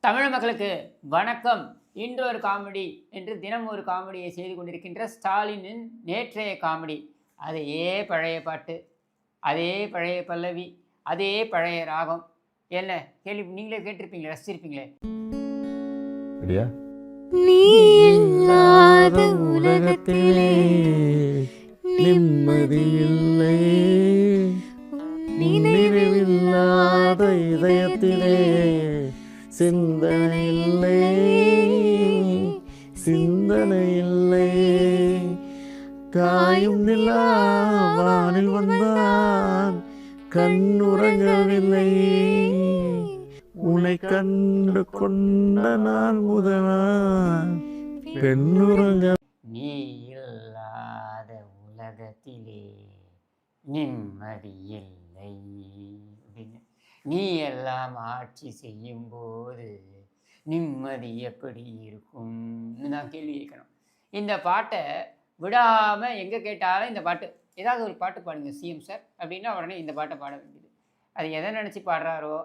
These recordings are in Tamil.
தமிழ் மக்களுக்கு வணக்கம். இன்று ஒரு காமெடி என்று தினம் ஒரு காமெடியை செய்து கொண்டிருக்கின்ற ஸ்டாலினின் நேற்றைய காமெடி. அதே பழைய பாட்டு, அதே பழைய பல்லவி, அதே பழைய ராகம். என்ன கேள்வி நீங்களே கேட்டிருப்பீங்களே, ரசிச்சிருப்பீங்களே. அப்படியா? நீ இல்லாத உலகத்திலே நிம்மதி இல்லை, நினைவில்லாத இதயத்திலே சிந்தனை இல்லை, சிந்தனை இல்லை. காயும் நிலா வானில் வந்தான், கண்ணுறங்கவில்லை. உன்னை கண்டு கொண்ட நான் முதலான் பெண்ணுறங்க. நீ இல்லாத உலகத்திலே நிம்மதி இல்லை அப்படின்னு. நீ எல்லாம் ஆட்சி செய்யும் போது நிம்மதி எப்படி இருக்கும்னு நான் கேள்வி கேட்கணும். இந்த பாட்டை விடாமல் எங்கே கேட்டாலும் இந்த பாட்டு, ஏதாவது ஒரு பாட்டு பாடுங்க சிஎம் சார் அப்படின்னா உடனே இந்த பாட்டை பாட வேண்டியது. அது எதை நினச்சி பாடுறாரோ,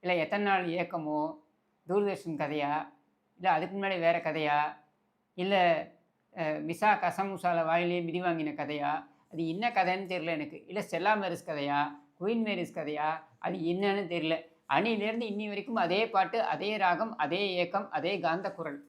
இல்லை எத்தனை நாள் இயக்கமோ, தூர்தர்ஷன் கதையா, இல்லை அதுக்கு முன்னாடி வேறு கதையா, இல்லை மிசா கசமுசால வாயிலே மிதி வாங்கின கதையா, அது என்ன கதைன்னு தெரில எனக்கு. இல்லை ஸ்டெல்லா மேரிஸ் கதையா, குயின் மேரிஸ் கதையா, அது என்னன்னு தெரில. அன்னிலேருந்து இன்னி வரைக்கும் அதே பாட்டு, அதே ராகம், அதே ஏக்கம், அதே காந்த குரல்.